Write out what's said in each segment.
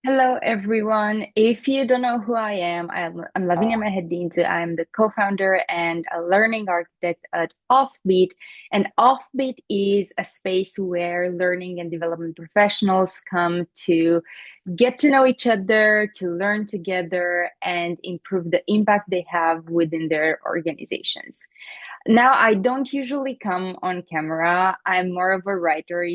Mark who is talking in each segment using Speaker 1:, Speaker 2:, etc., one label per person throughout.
Speaker 1: Hello, everyone. If you don't know who I am, I'm Lavinia Mahedinto. I'm the co-founder and a learning architect at Offbeat. And Offbeat is a space where learning and development professionals come to get to know each other, to learn together, and improve the impact they have within their organizations. Now, I don't usually come on camera. I'm more of a writer.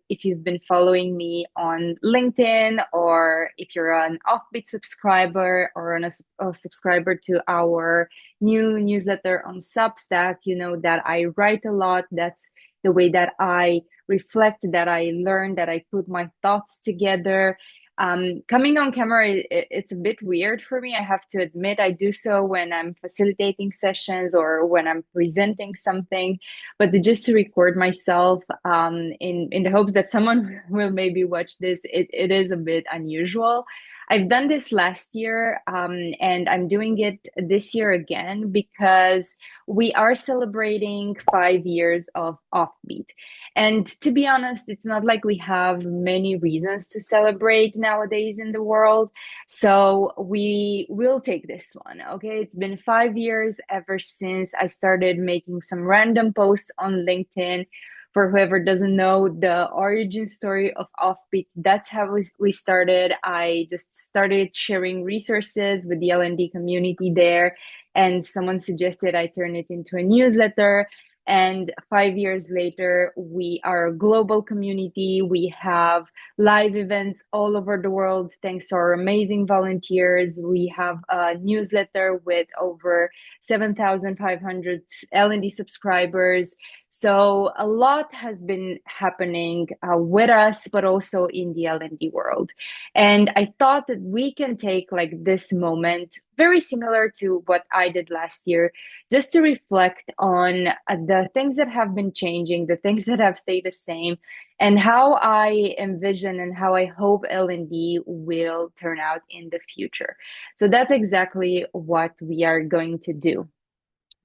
Speaker 1: If you've been following me on LinkedIn, or if you're an Offbeat subscriber or a subscriber to our new newsletter on Substack, you know that I write a lot. That's the way that I reflect, that I learn, that I put my thoughts together. Coming on camera, it's a bit weird for me. I have to admit, I do so when I'm facilitating sessions or when I'm presenting something, but just to record myself in the hopes that someone will maybe watch this, it is a bit unusual. I've done this last year, and I'm doing it this year again because we are celebrating 5 years of Offbeat. And to be honest, it's not like we have many reasons to celebrate nowadays in the world. So we will take this one. Okay. It's been 5 years ever since I started making some random posts on LinkedIn. For whoever doesn't know the origin story of Offbeat, that's how we started. I just started sharing resources with the L&D community there, and someone suggested I turn it into a newsletter. And 5 years later, we are a global community. We have live events all over the world thanks to our amazing volunteers. We have a newsletter with over 7,500 L&D subscribers. So a lot has been happening with us, but also in the L&D world. And I thought that we can take like this moment, very similar to what I did last year, just to reflect on the things that have been changing, the things that have stayed the same, and how I envision and how I hope L&D will turn out in the future. So that's exactly what we are going to do.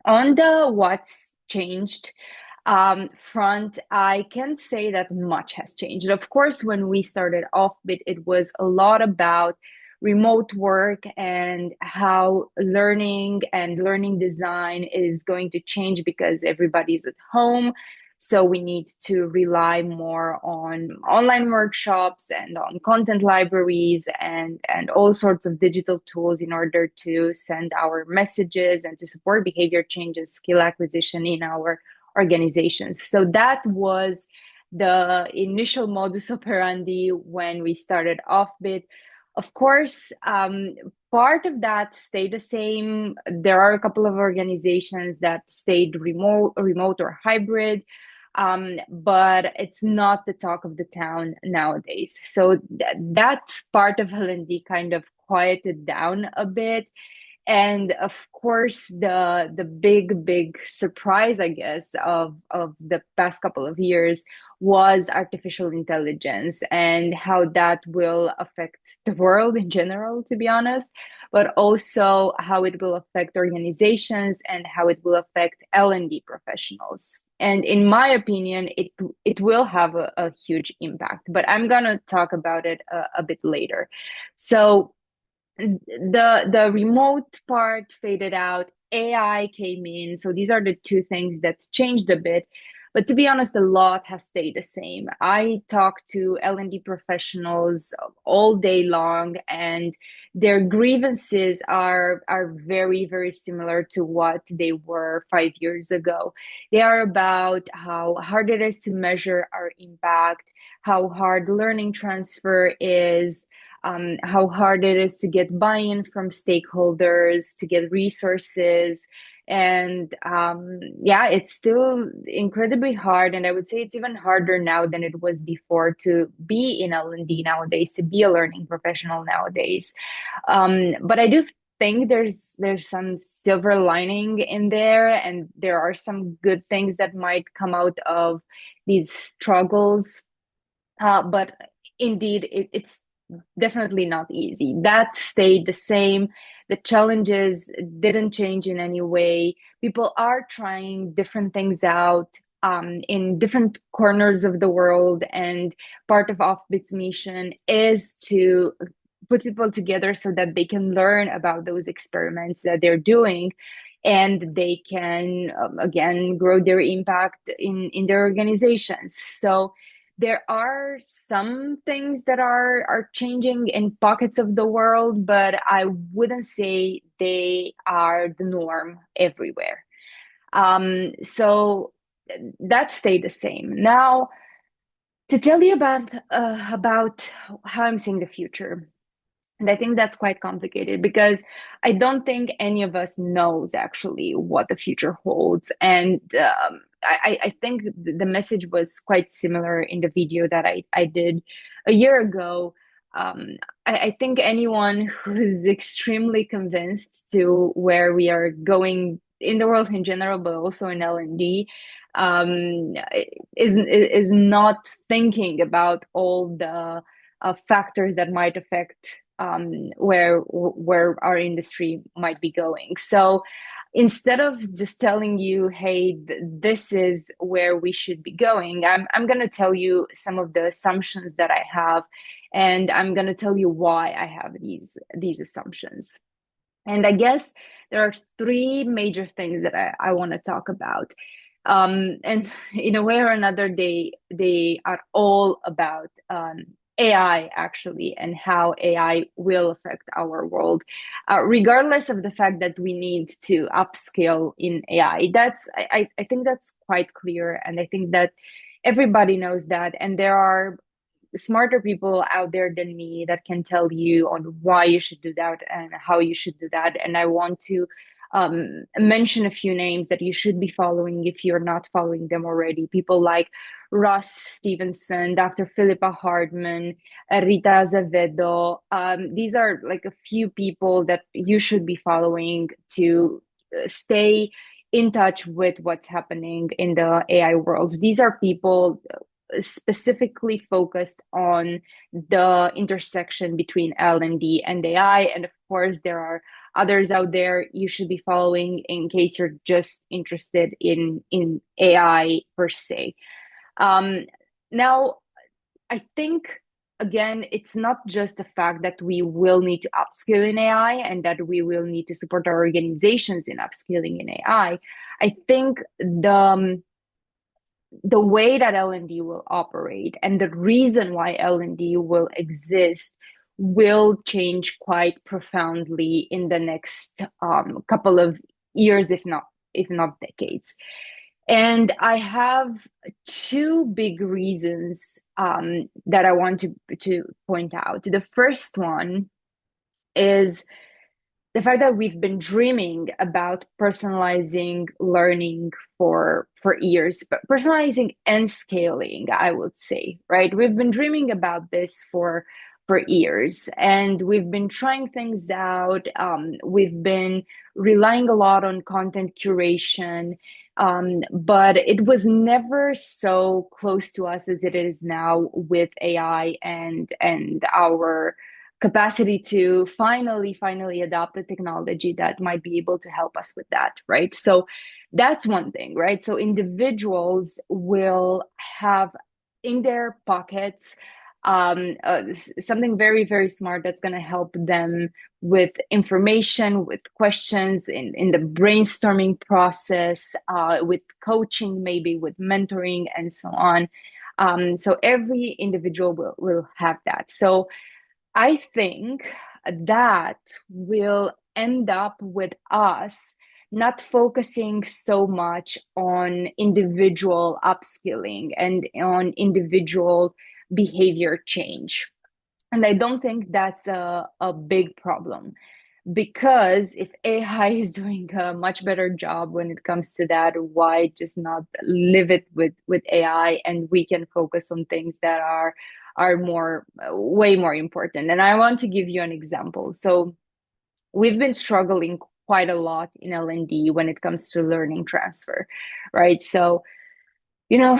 Speaker 1: On the what's changed front, I can't say that much has changed. Of course, when we started Offbit, it was a lot about remote work and how learning and learning design is going to change because everybody's at home. So we need to rely more on online workshops and on content libraries and all sorts of digital tools in order to send our messages and to support behavior change and skill acquisition in our organizations. So that was the initial modus operandi when we started Offbit. Of course, part of that stayed the same. There are a couple of organizations that stayed remote or hybrid, but it's not the talk of the town nowadays. So that part of L&D kind of quieted down a bit. And of course, the big surprise, I guess, of the past couple of years was artificial intelligence and how that will affect the world in general, to be honest, but also how it will affect organizations and how it will affect L&D professionals. And in my opinion, it will have a huge impact, but I'm gonna talk about it a bit later. So the remote part faded out, AI came in. So these are the two things that changed a bit. But to be honest, a lot has stayed the same. I talk to L&D professionals all day long, and their grievances are very similar to what they were 5 years ago. They are about how hard it is to measure our impact, how hard learning transfer is, how hard it is to get buy-in from stakeholders, to get resources. And yeah, it's still incredibly hard. And I would say it's even harder now than it was before to be in L&D nowadays, to be a learning professional nowadays. But I do think there's some silver lining in there, and there are some good things that might come out of these struggles. But indeed, it's definitely not easy. That stayed the same. The challenges didn't change in any way. People are trying different things out in different corners of the world. And part of Offbit's mission is to put people together so that they can learn about those experiments that they're doing, and they can again grow their impact in their organizations. So there are some things that are changing in pockets of the world, but I wouldn't say they are the norm everywhere. So that stayed the same. Now, to tell you about how I'm seeing the future, and I think that's quite complicated because I don't think any of us knows actually what the future holds. And I think the message was quite similar in the video that I did a year ago. I think anyone who's extremely convinced to where we are going in the world in general, but also in L&D, is not thinking about all the factors that might affect where our industry might be going. So instead of just telling you, hey, this is where we should be going, I'm going to tell you some of the assumptions that I have, and I'm going to tell you why I have these assumptions. And I guess there are three major things that I want to talk about. And in a way or another, they are all about AI actually, and how AI will affect our world, regardless of the fact that we need to upskill in AI. I think that's quite clear, and I think that everybody knows that. And there are smarter people out there than me that can tell you on why you should do that and how you should do that. And I want to mention a few names that you should be following if you're not following them already. People like Ross Stevenson, Dr. Philippa Hardman, Rita Azevedo. These are like a few people that you should be following to stay in touch with what's happening in the AI world. These are people specifically focused on the intersection between L&D and AI. And of course, there are others out there you should be following in case you're just interested in AI per se. Now, I think again, it's not just the fact that we will need to upskill in AI and that we will need to support our organizations in upskilling in AI. I think the way that L&D will operate and the reason why L&D will exist will change quite profoundly in the next couple of years, if not decades. And I have two big reasons that I want to point out. The first one is the fact that we've been dreaming about personalizing learning for years, but personalizing and scaling, I would say, right? We've been dreaming about this for years, and we've been trying things out. We've been relying a lot on content curation, but it was never so close to us as it is now with AI and our capacity to finally adopt a technology that might be able to help us with that, right? So that's one thing, right? So individuals will have in their pockets something very, very smart that's going to help them with information, with questions in the brainstorming process, with coaching, maybe with mentoring, and so on. So every individual will have that. So I think that will end up with us not focusing so much on individual upskilling and on individual behavior change. And I don't think that's a big problem, because if AI is doing a much better job when it comes to that, why just not live it with AI, and we can focus on things that are more way more important. And I want to give you an example. So we've been struggling quite a lot in L&D when it comes to learning transfer, right? So you know,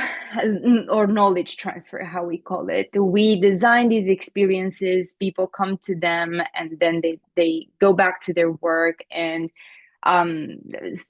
Speaker 1: or knowledge transfer, how we call it. We design these experiences, people come to them, and then they go back to their work, and um,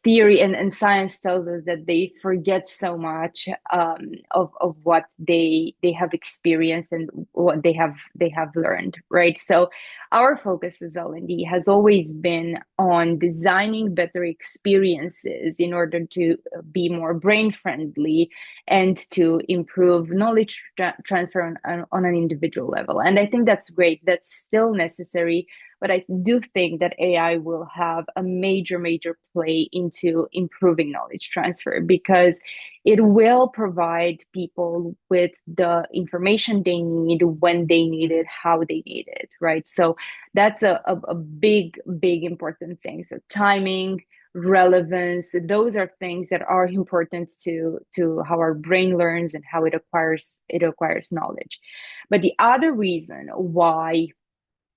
Speaker 1: theory and science tells us that they forget so much of what they have experienced and what they have learned, right? So our focus as L&D has always been on designing better experiences in order to be more brain friendly and to improve knowledge transfer on an individual level. And I think that's great. That's still necessary. But I do think that AI will have a major, major play into improving knowledge transfer because it will provide people with the information they need when they need it, how they need it, right? So that's a big, big important thing. So timing, relevance, those are things that are important to how our brain learns and how it acquires knowledge. But the other reason why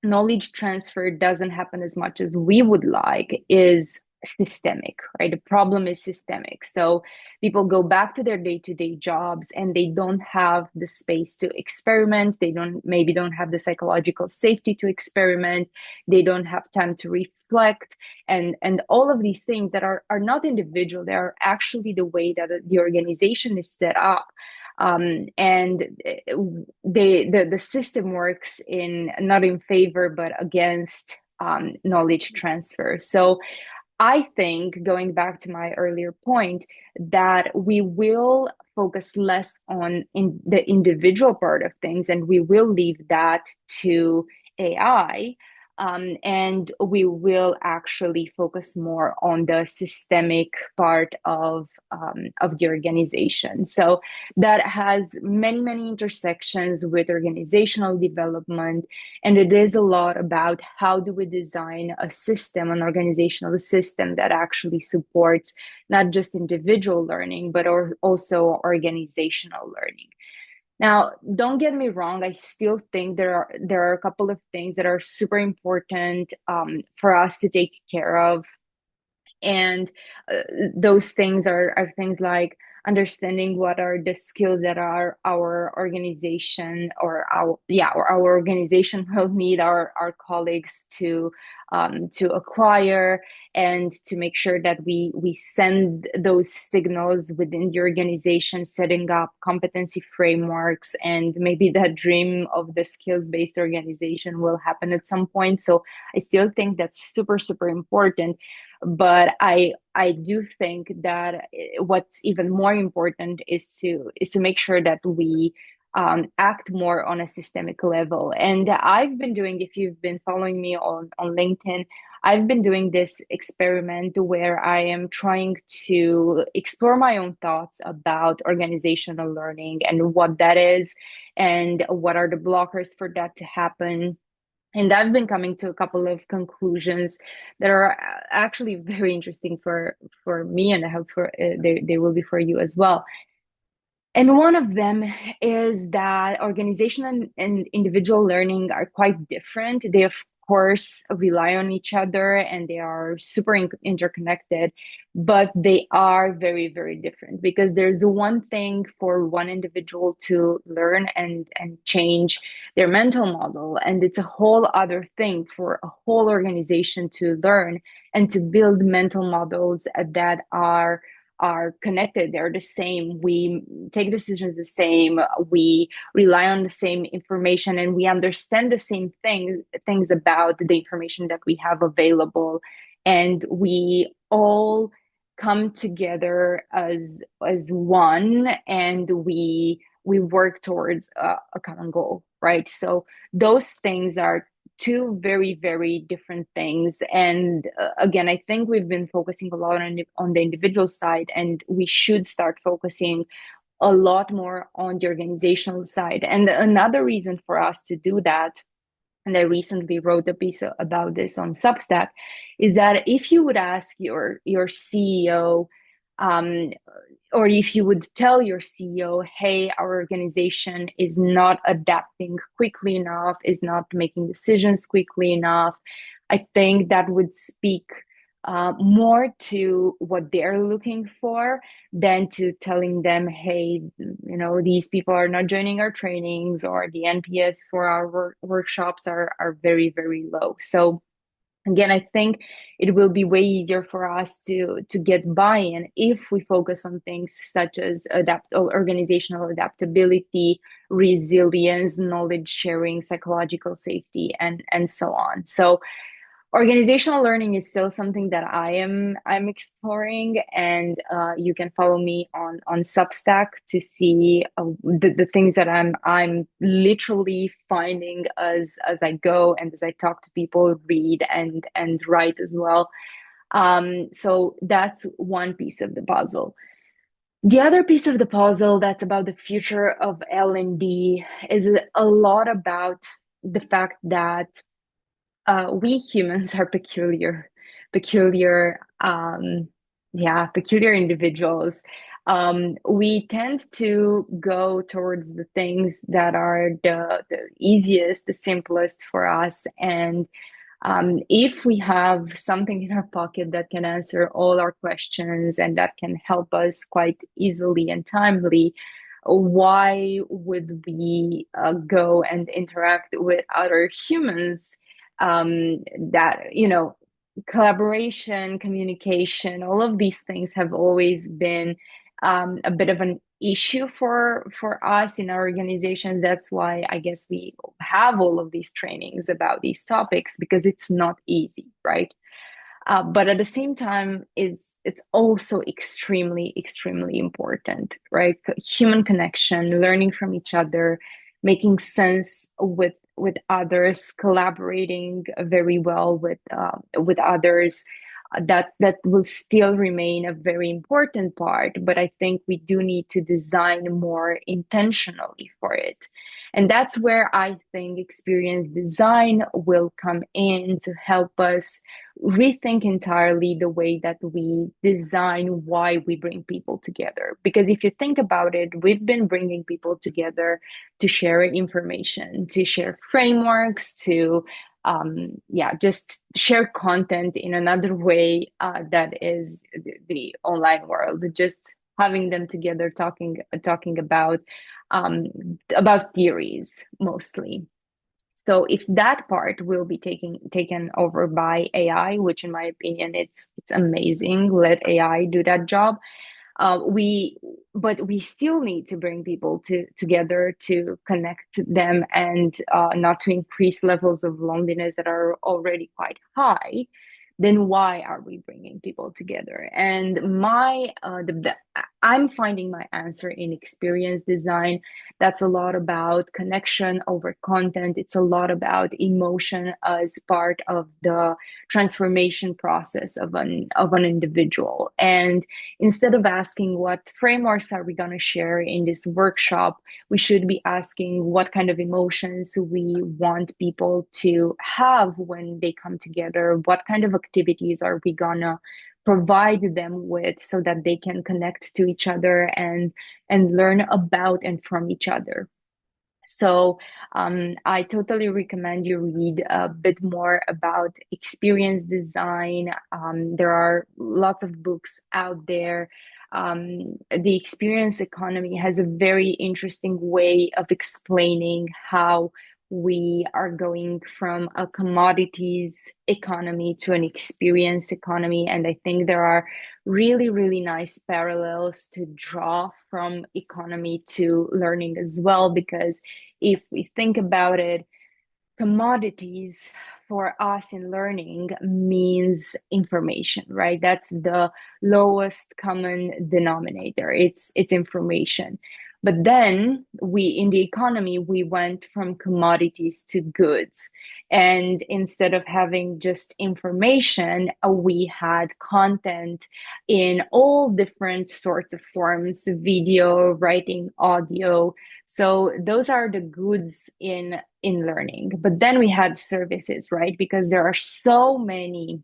Speaker 1: knowledge transfer doesn't happen as much as we would like is systemic, right? The problem is systemic. So people go back to their day-to-day jobs and they don't have the space to experiment. They don't have the psychological safety to experiment. They don't have time to reflect and all of these things that are not individual. They are actually the way that the organization is set up. And the system works in not in favor but against knowledge transfer. So I think, going back to my earlier point, that we will focus less on in the individual part of things and we will leave that to AI. And we will actually focus more on the systemic part of the organization. So that has many, many intersections with organizational development. And it is a lot about how do we design a system, an organizational system that actually supports not just individual learning, but also organizational learning. Now, don't get me wrong. I still think there are a couple of things that are super important for us to take care of, and those things are things like understanding what are the skills that our organization or our organization will need our colleagues to acquire, and to make sure that we send those signals within the organization, setting up competency frameworks, and maybe that dream of the skills-based organization will happen at some point. So I still think that's super, super important. But I do think that what's even more important is to make sure that we act more on a systemic level. And I've been doing, if you've been following me on LinkedIn, I've been doing this experiment where I am trying to explore my own thoughts about organizational learning and what that is and what are the blockers for that to happen. And I've been coming to a couple of conclusions that are actually very interesting for me, and I hope they will be for you as well. And one of them is that organizational and individual learning are quite different. They, of course, rely on each other and they are super interconnected, but they are very, very different because there's one thing for one individual to learn and change their mental model. And it's a whole other thing for a whole organization to learn and to build mental models that are connected. They're the same. We take decisions the same. We rely on the same information, and we understand the same things about the information that we have available. And we all come together as one, and we work towards a common goal, right? So those things are two very, very different things. And again, I think we've been focusing a lot on the individual side, and we should start focusing a lot more on the organizational side. And another reason for us to do that, and I recently wrote a piece about this on Substack, is that if you would ask your CEO, um, or if you would tell your CEO, hey, our organization is not adapting quickly enough, is not making decisions quickly enough, I think that would speak more to what they're looking for than to telling them, hey, these people are not joining our trainings, or the NPS for our workshops are very, very low. So Again, I think it will be way easier for us to get buy-in if we focus on things such as adapt or organizational adaptability, resilience, knowledge sharing, psychological safety, and so on. So organizational learning is still something that I'm exploring, and you can follow me on Substack to see the things that I'm literally finding as I go and as I talk to people, read and write as well. So that's one piece of the puzzle. The other piece of the puzzle that's about the future of L&D is a lot about the fact that we humans are peculiar, peculiar individuals. We tend to go towards the things that are the easiest, the simplest for us. And if we have something in our pocket that can answer all our questions and that can help us quite easily and timely, why would we go and interact with other humans that, collaboration, communication, all of these things have always been a bit of an issue for us in our organizations. That's why I guess we have all of these trainings about these topics because it's not easy, right? But at the same time, it's also extremely important, right? Human connection, learning from each other, making sense with others, collaborating very well with others. That will still remain a very important part, but I think we do need to design more intentionally for it. And that's where I think experience design will come in to help us rethink entirely the way that we design why we bring people together. Because if you think about it, we've been bringing people together to share information, to share frameworks, to just share content in another way that is the online world. Just having them together, talking about theories mostly. So if that part will be taken over by AI, which in my opinion it's amazing, let AI do that job. We but we still need to bring people together to connect them and not to increase levels of loneliness that are already quite high. Then why are we bringing people together? And I'm finding my answer in experience design. That's a lot about connection over content. It's a lot about emotion as part of the transformation process of an individual. And instead of asking what frameworks are we going to share in this workshop, we should be asking what kind of emotions we want people to have when they come together. What kind of activities are we going to provide them with so that they can connect to each other and learn about and from each other. So I totally recommend you read a bit more about experience design. There are lots of books out there. The experience economy has a very interesting way of explaining how we are going from a commodities economy to an experience economy. And I think there are really nice parallels to draw from economy to learning as well, because if we think about it, commodities for us in learning means information, right? That's the lowest common denominator. It's information. But then we in the economy, we went from commodities to goods. And instead of having just information, we had content in all different sorts of forms, video, writing, audio. So those are the goods in learning. But then we had services, right? Because there are so many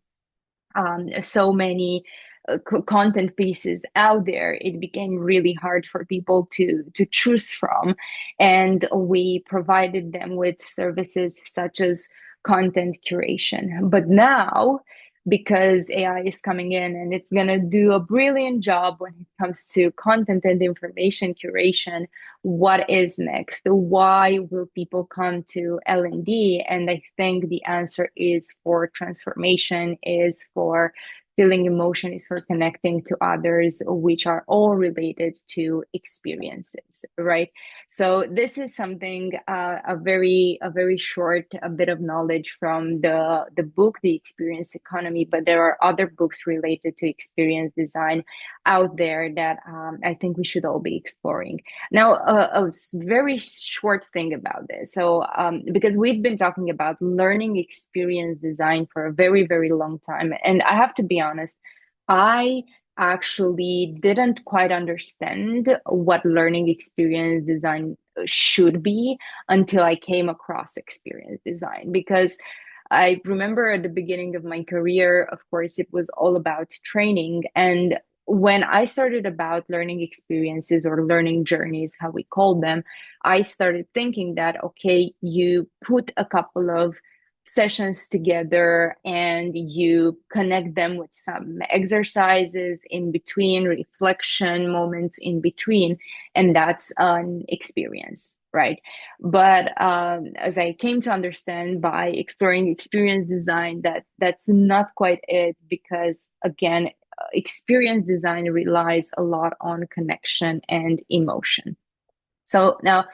Speaker 1: content pieces out there, it became really hard for people to choose from, and we provided them with services such as content curation. But now because AI is coming in and it's going to do a brilliant job when it comes to content and information curation. What is next? Why will people come to L&D? And I think the answer is for transformation, is for feeling emotion, is for connecting to others, which are all related to experiences, right? So this is something, a very short a bit of knowledge from the book, The Experience Economy. But there are other books related to experience design out there that I think we should all be exploring. Now, a very short thing about this. So, because we've been talking about learning experience design for a very, very long time, and I have to be honest, I actually didn't quite understand what learning experience design should be until I came across experience design. Because I remember at the beginning of my career, of course, it was all about training. And when I started about learning experiences or learning journeys, how we call them, I started thinking that, okay, you put a couple of sessions together and you connect them with some exercises in between, reflection moments in between, and that's an experience, right? But as I came to understand by exploring experience design, that that's not quite it, because again, experience design relies a lot on connection and emotion. So now,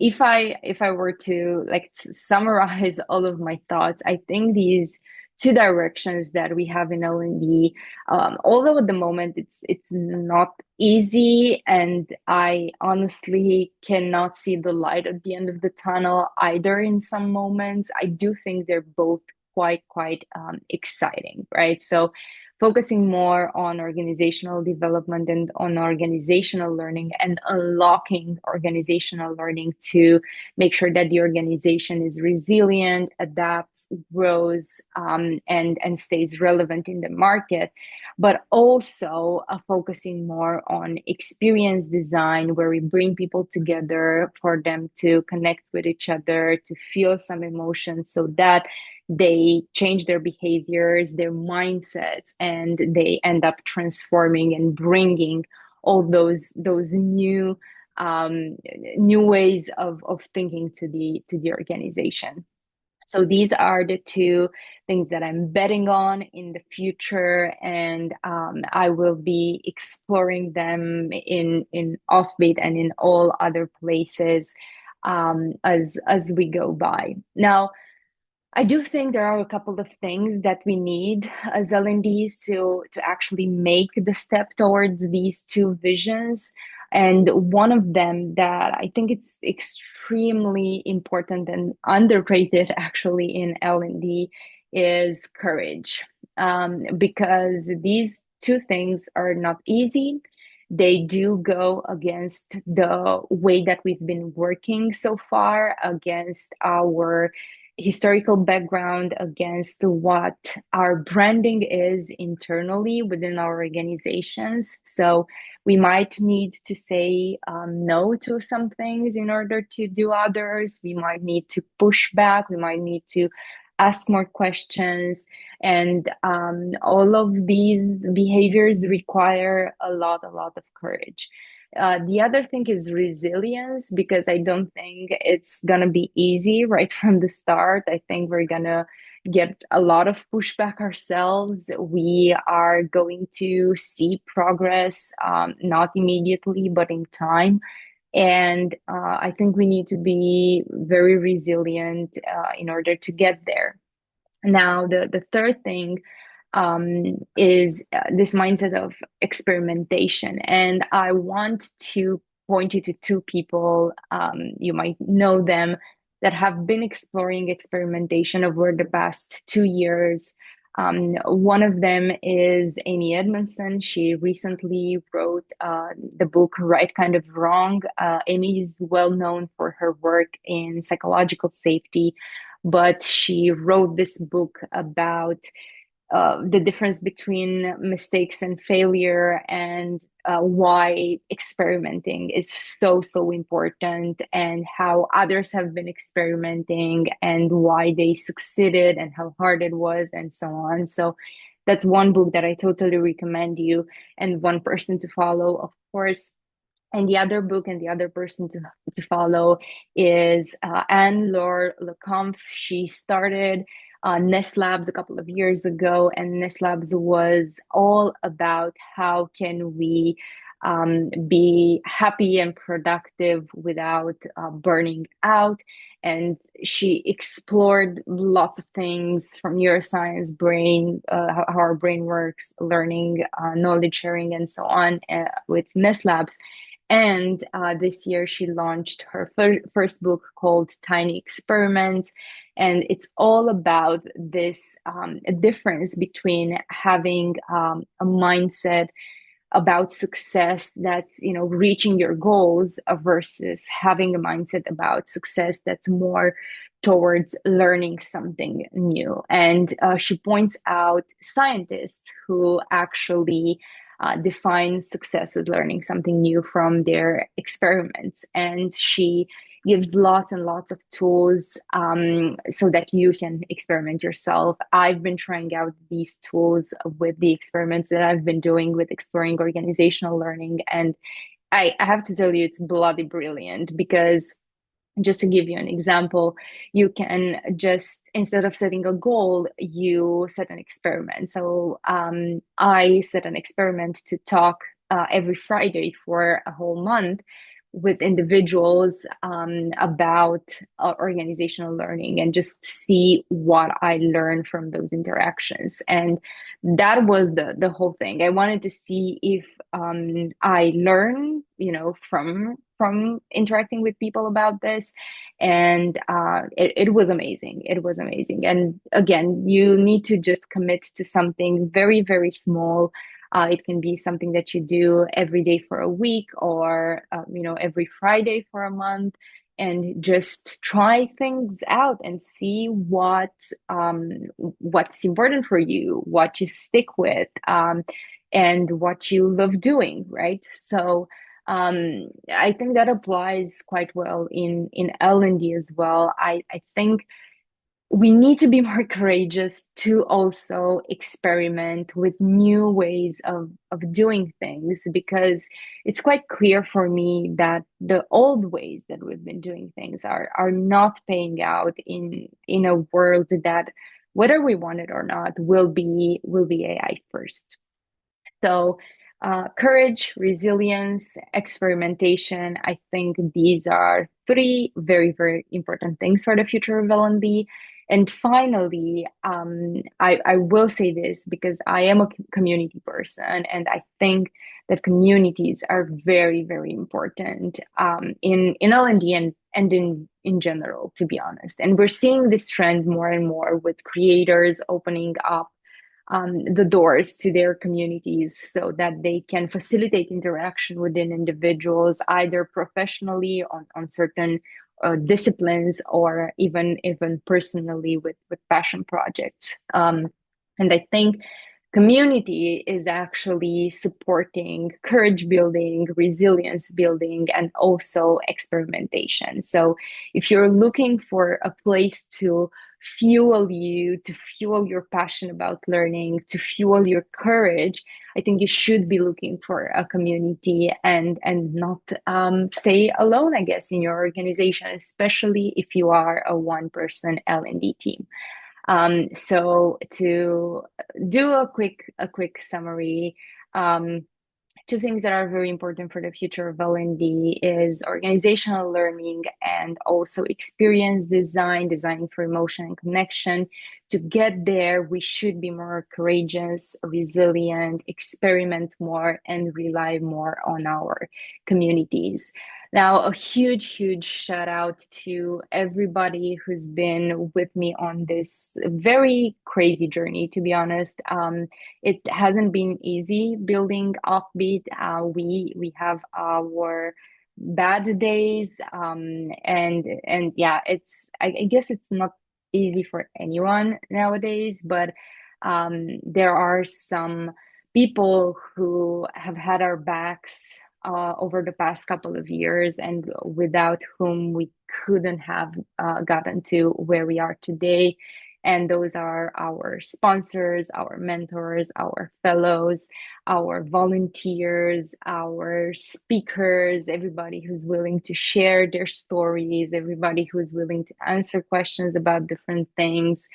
Speaker 1: if I were to like to summarize all of my thoughts, I think these two directions that we have in L&D, although at the moment it's not easy, and I honestly cannot see the light at the end of the tunnel either. In some moments, I do think they're both quite exciting, right? So focusing more on organizational development and on organizational learning and unlocking organizational learning to make sure that the organization is resilient, adapts, grows, and stays relevant in the market. But also focusing more on experience design, where we bring people together for them to connect with each other, to feel some emotions, so that they change their behaviors, their mindsets, and they end up transforming and bringing all those new ways of thinking to the organization. So these are the two things that I'm betting on in the future, and I will be exploring them in Offbeat and in all other places as we go by. Now, I do think there are a couple of things that we need as L&Ds to actually make the step towards these two visions. And one of them that I think it's extremely important and underrated actually in L&D is courage. Because these two things are not easy. They do go against the way that we've been working so far, against our historical background, against what our branding is internally within our organizations. So we might need to say no to some things in order to do others. We might need to push back. We might need to ask more questions. And all of these behaviors require a lot of courage. The other thing is resilience, because I don't think it's gonna be easy right from the start. I think we're gonna get a lot of pushback ourselves. We are going to see progress, not immediately, but in time. And I think we need to be very resilient in order to get there. Now, the third thing is this mindset of experimentation. And I want to point you to two people, you might know them, that have been exploring experimentation over the past 2 years. One of them is Amy Edmondson. She recently wrote the book Right Kind of Wrong. Amy is well known for her work in psychological safety, but she wrote this book about the difference between mistakes and failure, and why experimenting is so important, and how others have been experimenting and why they succeeded and how hard it was and so on. So that's one book that I totally recommend you, and one person to follow, of course. And the other book and the other person to follow is Anne-Laure Lecomte. She started Nest Labs a couple of years ago, and Nest Labs was all about how can we be happy and productive without burning out. And she explored lots of things from neuroscience, brain, how our brain works, learning, knowledge sharing, and so on with Nest Labs. And this year, she launched her first book called Tiny Experiments. And it's all about this difference between having a mindset about success that's, reaching your goals versus having a mindset about success that's more towards learning something new. And she points out scientists who actually define success as learning something new from their experiments. And she gives lots and lots of tools so that you can experiment yourself. I've been trying out these tools with the experiments that I've been doing with exploring organizational learning. And I have to tell you, it's bloody brilliant because just to give you an example, you can just, instead of setting a goal, you set an experiment. So I set an experiment to talk every Friday for a whole month with individuals about organizational learning and just see what I learned from those interactions. And that was the whole thing. I wanted to see if I learn, from interacting with people about this. And it was amazing. It was amazing. And again, you need to just commit to something very, very small. It can be something that you do every day for a week, or every Friday for a month, and just try things out and see what's important for you, what you stick with, and what you love doing, right? So I think that applies quite well in L&D as well. I think we need to be more courageous to also experiment with new ways of doing things, because it's quite clear for me that the old ways that we've been doing things are not paying out in a world that, whether we want it or not, will be AI first. So, courage, resilience, experimentation. I think these are three very, very important things for the future of L&D. And finally, I will say this because I am a community person, and I think that communities are very, very important in L&D and in general, to be honest. And we're seeing this trend more and more with creators opening up the doors to their communities so that they can facilitate interaction within individuals, either professionally on certain disciplines, or even personally with passion projects. And I think community is actually supporting courage building, resilience building, and also experimentation. So if you're looking for a place to fuel you, to fuel your passion about learning, to fuel your courage, I think you should be looking for a community and not stay alone, I guess, in your organization, especially if you are a one-person L&D team. So to do a quick summary, two things that are very important for the future of L&D is organizational learning and also experience design, designing for emotion and connection. To get there, we should be more courageous, resilient, experiment more, and rely more on our communities. Now, a huge, huge shout out to everybody who's been with me on this very crazy journey, to be honest. It hasn't been easy building Offbeat. We have our bad days, and yeah, I guess it's not easy for anyone nowadays, but there are some people who have had our backs over the past couple of years, and without whom we couldn't have gotten to where we are today. And those are our sponsors, our mentors, our fellows, our volunteers, our speakers, everybody who's willing to share their stories, everybody who's willing to answer questions about different things,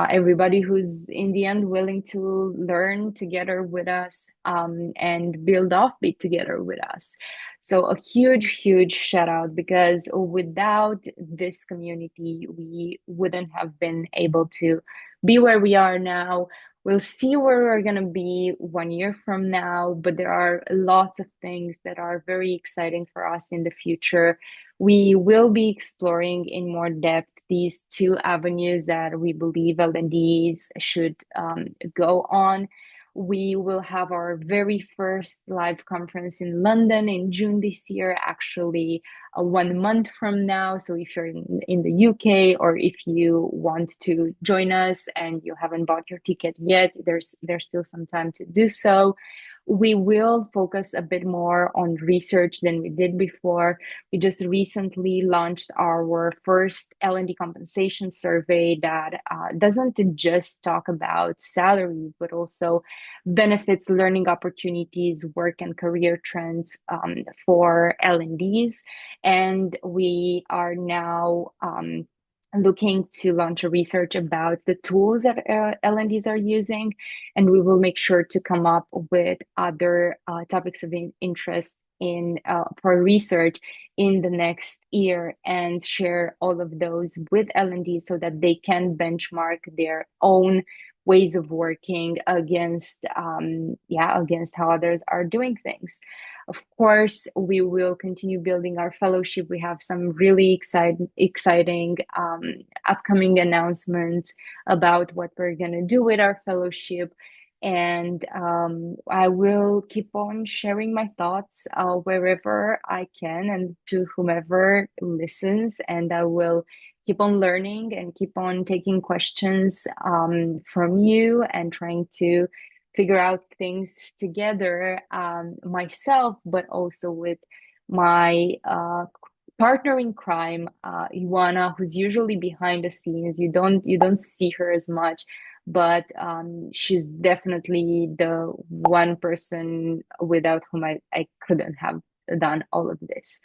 Speaker 1: everybody who's in the end willing to learn together with us, and build Offbeat together with us. So a huge, huge shout out, because without this community, we wouldn't have been able to be where we are now. We'll see where we're going to be 1 year from now, but there are lots of things that are very exciting for us in the future. We will be exploring in more depth these two avenues that we believe L&Ds should go on. We will have our very first live conference in London in June this year, actually 1 month from now. So if you're in the UK, or if you want to join us and you haven't bought your ticket yet, there's still some time to do so. We will focus a bit more on research than we did before. We just recently launched our first L&D compensation survey that doesn't just talk about salaries, but also benefits, learning opportunities, work and career trends for L&Ds. And we are now looking to launch a research about the tools that L&Ds are using, and we will make sure to come up with other topics of interest in for research in the next year, and share all of those with L&D so that they can benchmark their own ways of working against against how others are doing things. Of course, we will continue building our fellowship. We have some really exciting upcoming announcements about what we're going to do with our fellowship. And I will keep on sharing my thoughts wherever I can and to whomever listens. And I will keep on learning and keep on taking questions from you and trying to figure out things together myself, but also with my partner in crime, Ioana, who's usually behind the scenes. You don't see her as much, but she's definitely the one person without whom I couldn't have done all of this.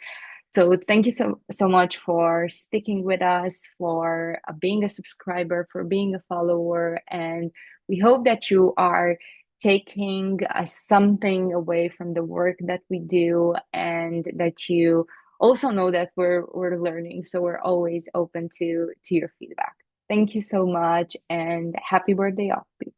Speaker 1: So thank you so much for sticking with us, for being a subscriber, for being a follower, and we hope that you are taking something away from the work that we do, and that you also know that we're learning. So we're always open to your feedback. Thank you so much, and happy birthday, Offbeat.